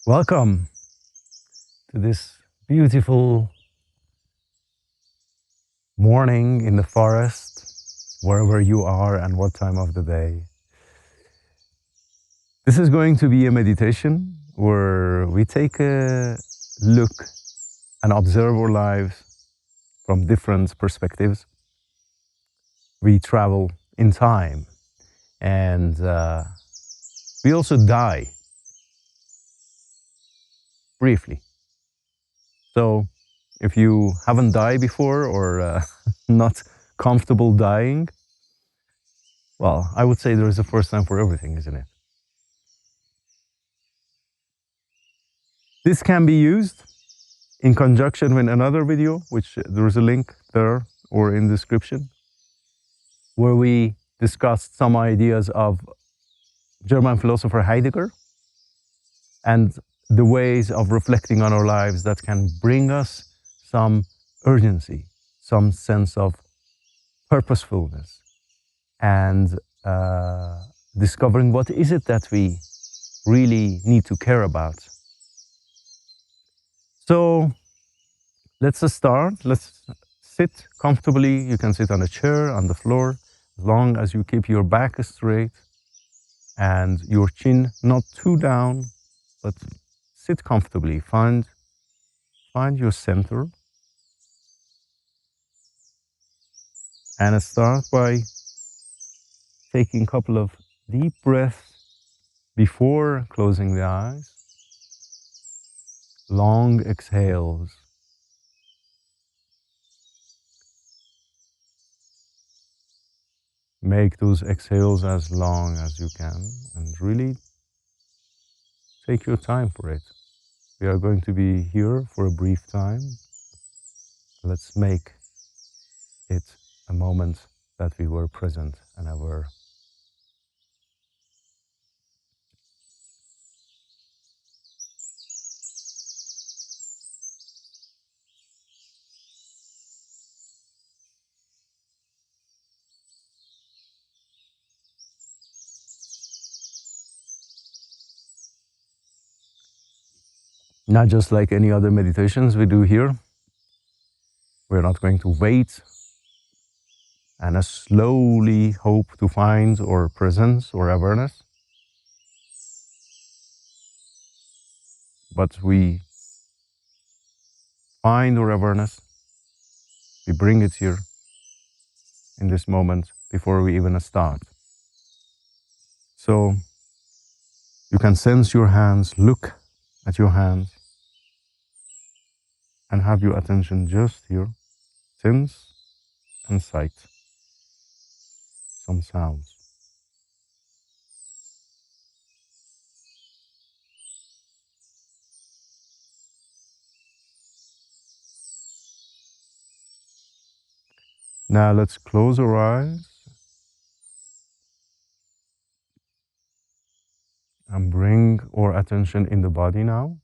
Welcome to this beautiful morning in the forest, wherever you are and what time of the day. This is going to be a meditation where we take a look and observe our lives from different perspectives. We travel in time and we also die briefly. So if you haven't died before or not comfortable dying, well, I would say there is a first time for everything, isn't it? This can be used in conjunction with another video, which there is a link there or in the description, where we discussed some ideas of German philosopher Heidegger and the ways of reflecting on our lives that can bring us some urgency, some sense of purposefulness, and discovering what is it that we really need to care about. So let's start. Let's sit comfortably. You can sit on a chair, on the floor, as long as you keep your back straight and your chin not too down, but sit comfortably. Find your center and start by taking a couple of deep breaths before closing the eyes. Long exhales. Make those exhales as long as you can and really take your time for it. We are going to be here for a brief time. Let's make it a moment that we were present and aware. Not just like any other meditations we do here. We're not going to wait and slowly hope to find our presence or awareness. But we find our awareness, we bring it here in this moment before we even start. So you can sense your hands, look at your hands, and have your attention just here, sense and sight, some sounds. Now let's close our eyes and bring our attention in the body now.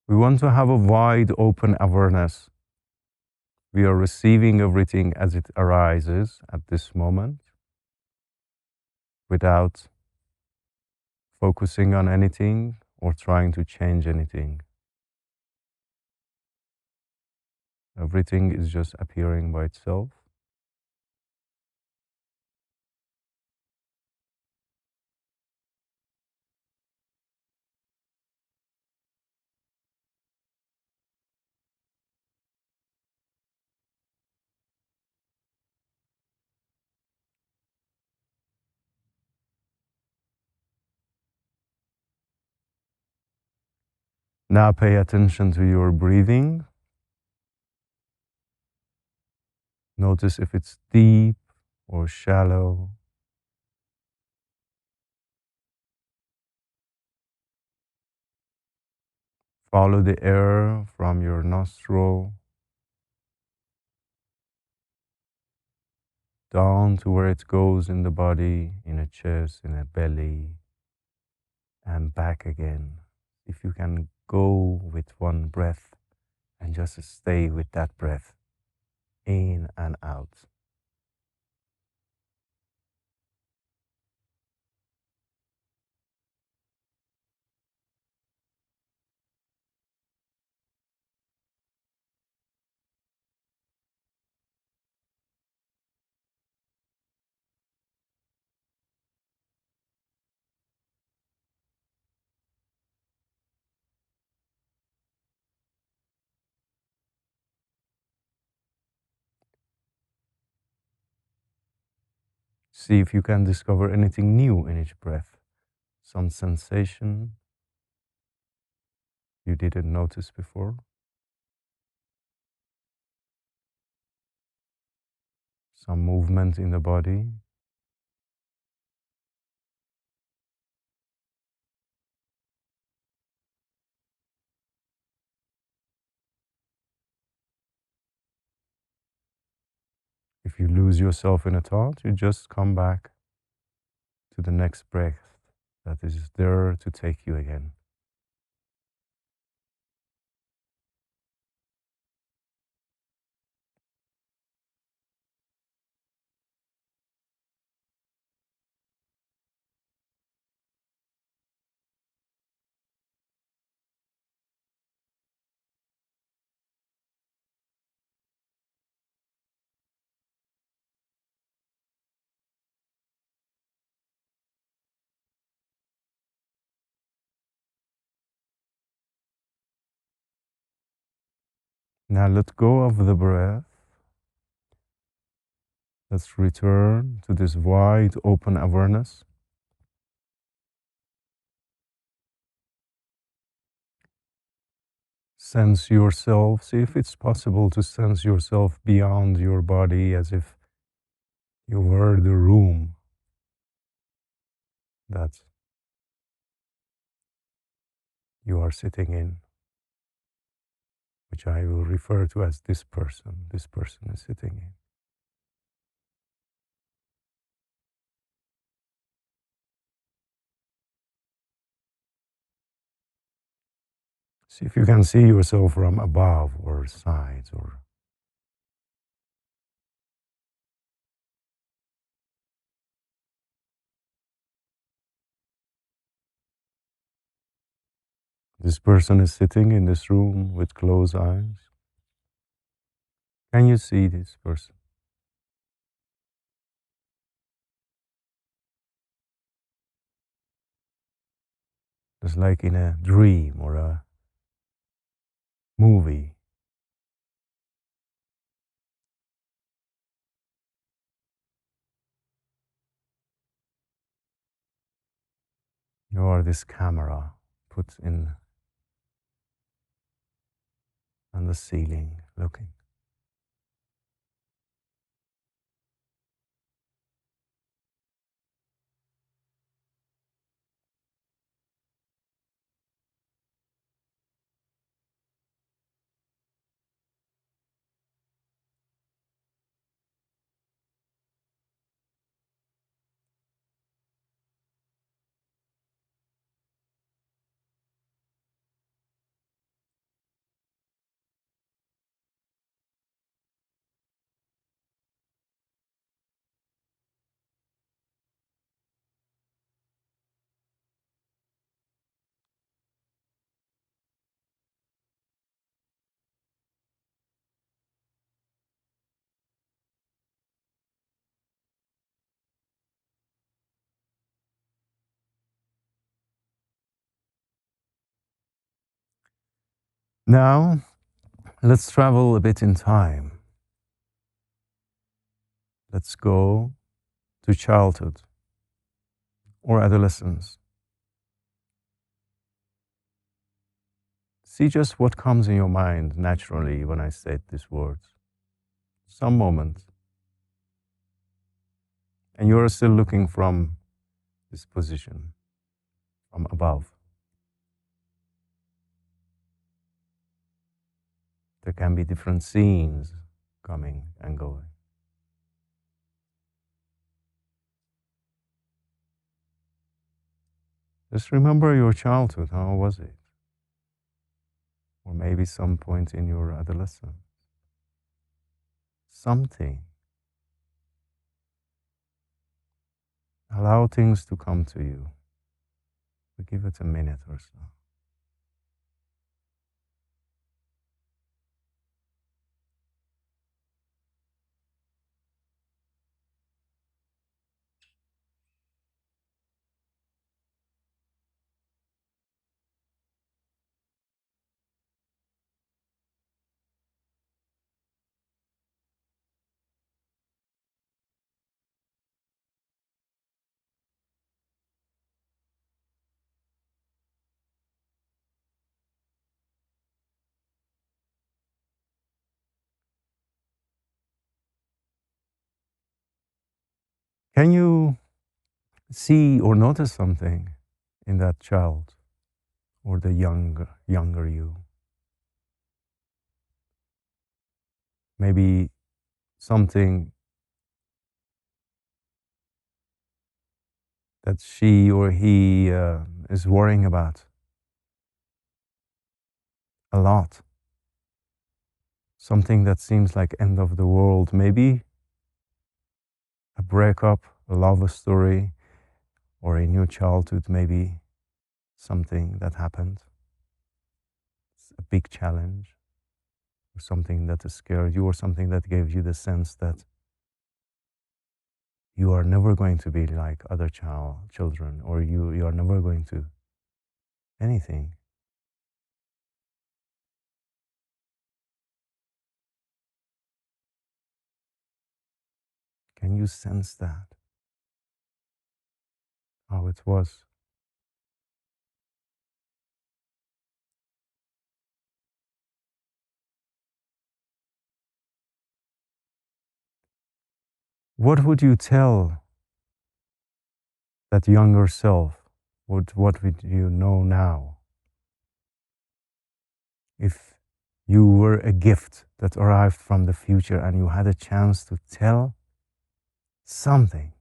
We want to have a wide open awareness. We are receiving everything as it arises at this moment without focusing on anything or trying to change anything. Everything is just appearing by itself. Now pay attention to your breathing. Notice if it's deep or shallow. Follow the air from your nostril down to where it goes in the body, in a chest, in a belly, and back again. If you can go with one breath and just stay with that breath in and out. See if you can discover anything new in each breath, some sensation you didn't notice before, some movement in the body. If you lose yourself in a thought, you just come back to the next breath that is there to take you again. Now let go of the breath. Let's return to this wide open awareness. Sense yourself. See if it's possible to sense yourself beyond your body, as if you were the room that you are sitting in, which I will refer to as this person. This person is sitting in. See if you can see yourself from above or sides, or this person is sitting in this room with closed eyes. Can you see this person? It's like in a dream or a movie. You are this camera put in on the ceiling looking. Now, let's travel a bit in time. Let's go to childhood or adolescence. See just what comes in your mind naturally when I say these words. Some moment. And you're still looking from this position, from above. There can be different scenes coming and going. Just remember your childhood. How was it? Or maybe some point in your adolescence. something. Allow things to come to you. We give it a minute or so. Can you see or notice something in that child or the younger you? Maybe something that she or he is worrying about a lot. Something that seems like end of the world, maybe a breakup, a love story, or in your childhood, maybe something that happened, a big challenge, or something that scared you, or something that gave you the sense that you are never going to be like other children, or you are never going to anything. Can you sense that? How it was? What would you tell that younger self? What would you know now? If you were a gift that arrived from the future and you had a chance to tell something,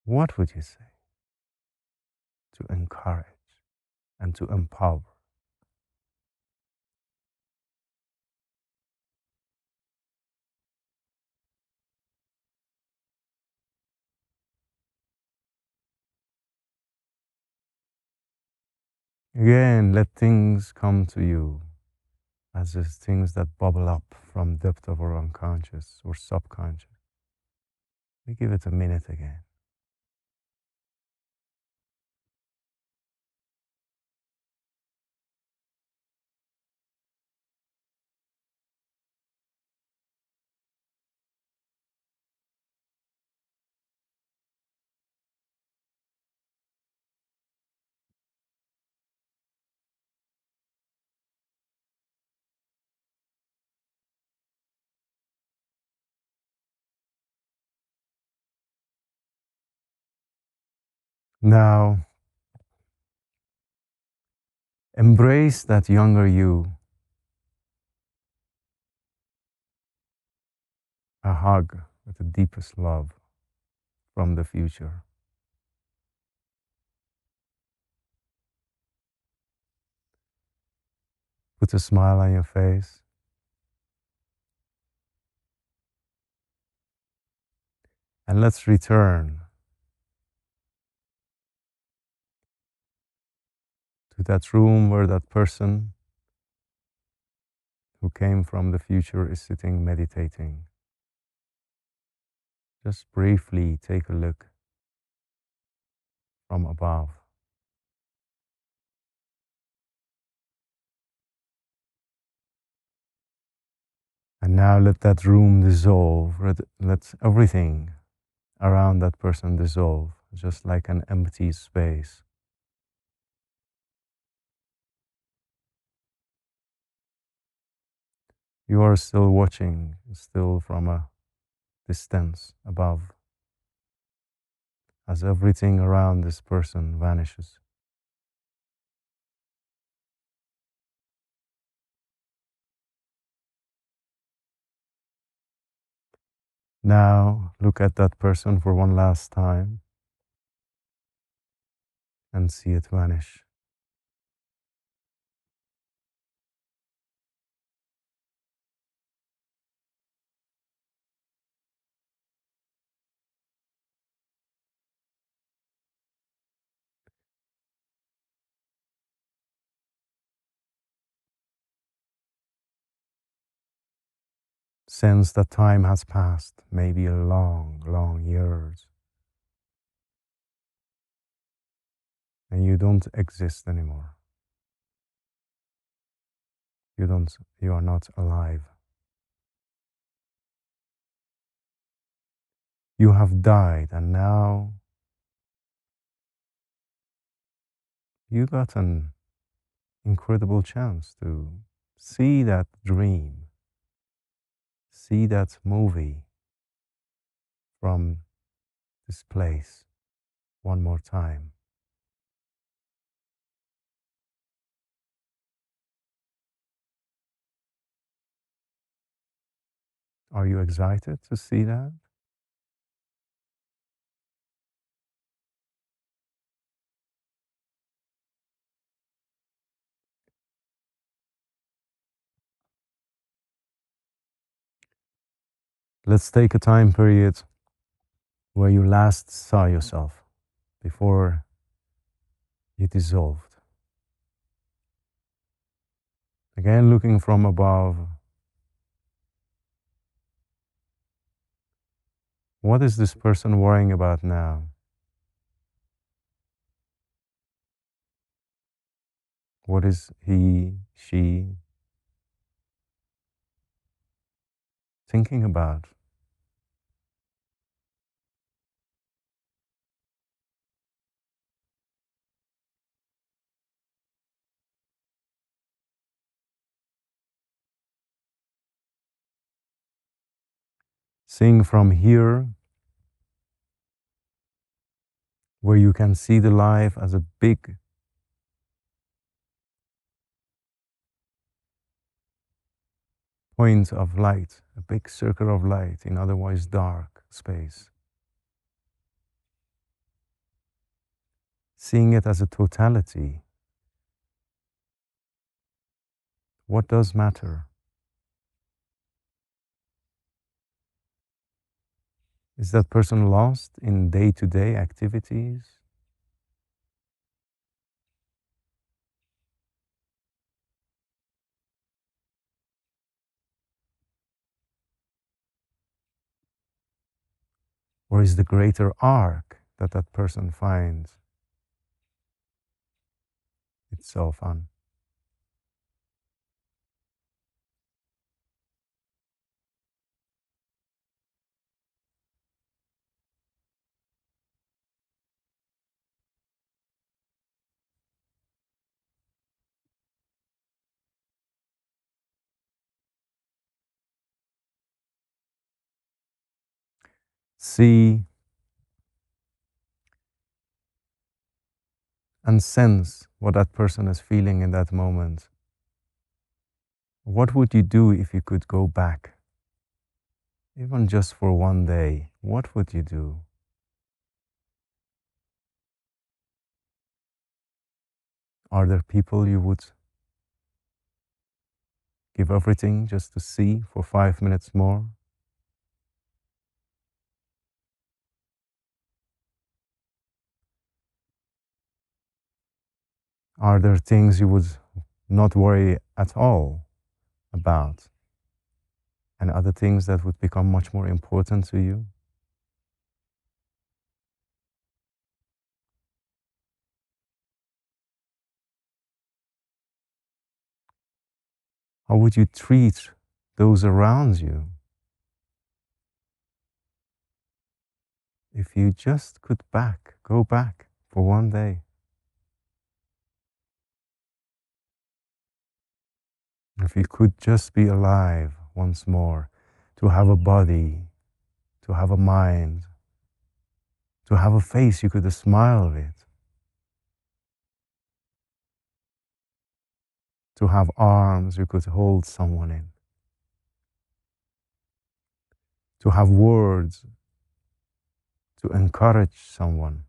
what would you say to encourage and to empower? Again, let things come to you as these things that bubble up from depth of our unconscious or subconscious. We give it a minute again. Now, embrace that younger you, a hug with the deepest love from the future. Put a smile on your face. And let's return to that room where that person who came from the future is sitting meditating. Just briefly take a look from above. And now let that room dissolve. Let everything around that person dissolve, just like an empty space. You are still watching, still from a distance above, as everything around this person vanishes. Now look at that person for one last time and see it vanish. sense that time has passed, maybe a long, long years, and you don't exist anymore. You are not alive. You have died, and now you got an incredible chance to see that dream, see that movie from this place one more time. Are you excited to see that? Let's take a time period where you last saw yourself before you dissolved. Again, looking from above, what is this person worrying about now? What is he, she thinking about? Seeing from here, where you can see the life as a big point of light, a big circle of light in otherwise dark space. Seeing it as a totality. What does matter? Is that person lost in day-to-day activities? Or is the greater arc that that person finds itself on? See and sense what that person is feeling in that moment. What would you do if you could go back? Even just for one day, what would you do? Are there people you would give everything just to see for 5 minutes more? Are there things you would not worry at all about, and other things that would become much more important to you? How would you treat those around you if you just could go back for one day? If you could just be alive once more, to have a body, to have a mind, to have a face you could smile with, to have arms you could hold someone in, to have words to encourage someone.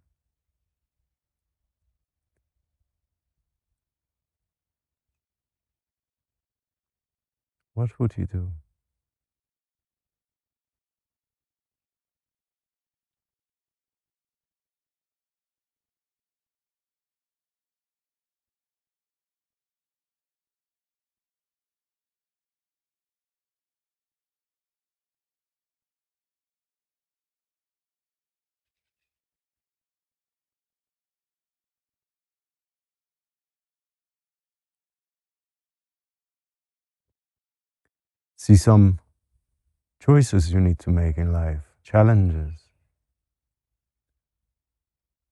What would you do? See some choices you need to make in life, challenges,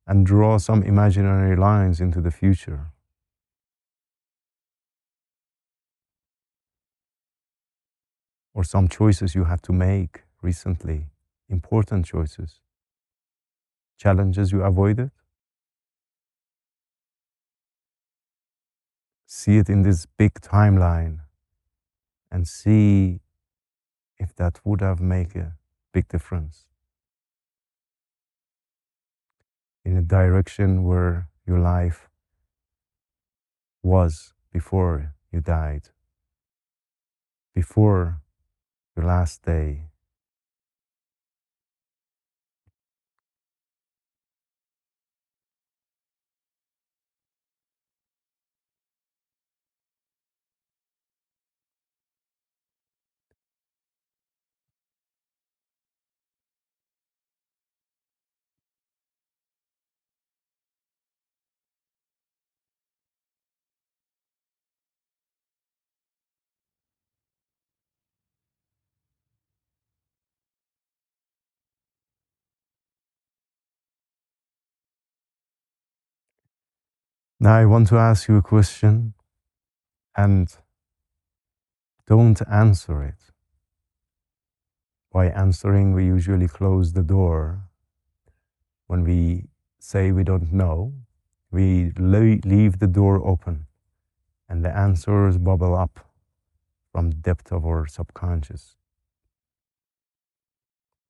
and draw some imaginary lines into the future. Or some choices you had to make recently, important choices, challenges you avoided. See it in this big timeline and see if that would have made a big difference in a direction where your life was before you died, before your last day. Now I want to ask you a question, and don't answer it. By answering, we usually close the door. When we say we don't know, we leave the door open and the answers bubble up from the depth of our subconscious,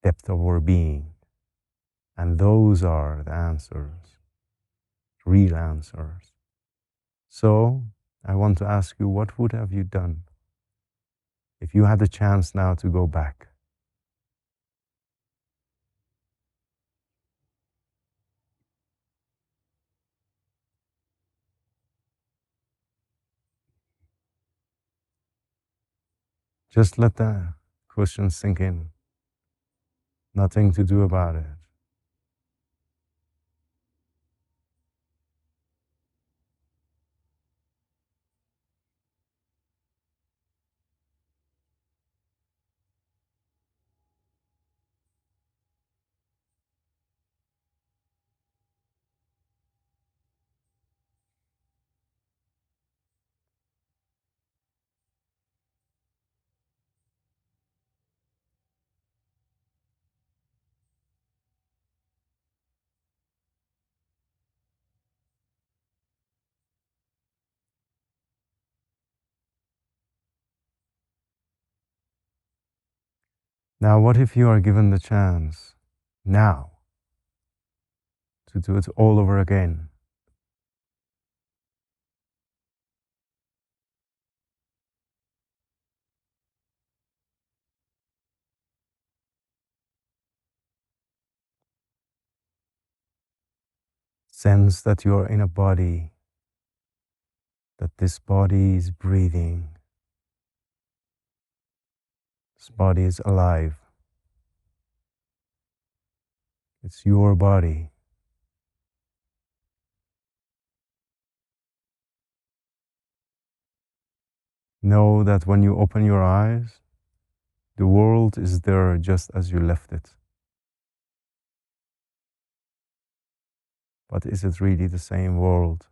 depth of our being. And those are the answers, real answers. So I want to ask you, what would have you done if you had a chance now to go back? Just let the question sink in. Nothing to do about it. Now, what if you are given the chance now to do it all over again? Sense that you are in a body, that this body is breathing, this body is alive. It's your body. Know that when you open your eyes, the world is there just as you left it. But is it really the same world?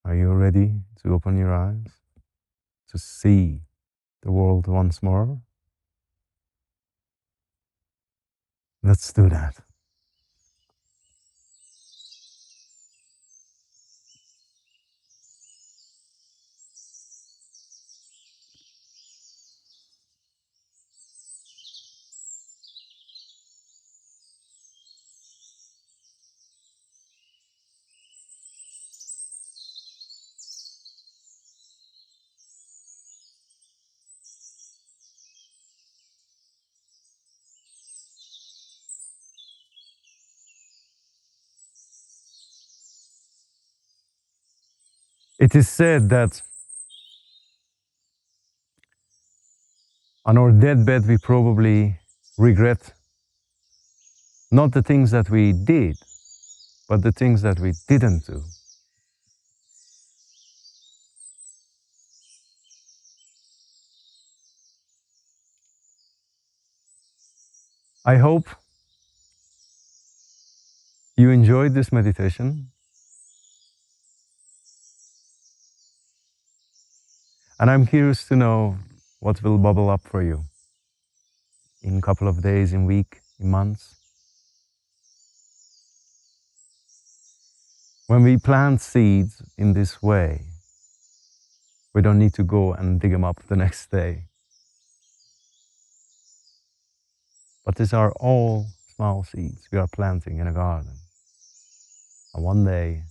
Are you ready to open your eyes, to see the world once more? Let's do that. It is said that on our deathbed we probably regret Not the things that we did, but the things that we didn't do. I hope you enjoyed this meditation, and I'm curious to know what will bubble up for you in a couple of days, in week, in months. When we plant seeds in this way, we don't need to go and dig them up the next day. But these are all small seeds we are planting in a garden. And one day,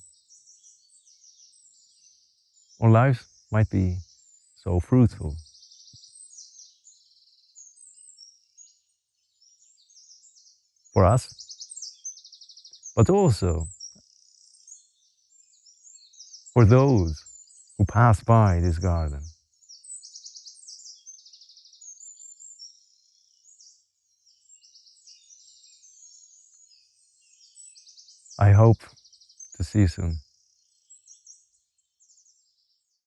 our lives might be so fruitful. For us, but also for those who pass by this garden. I hope to see you soon.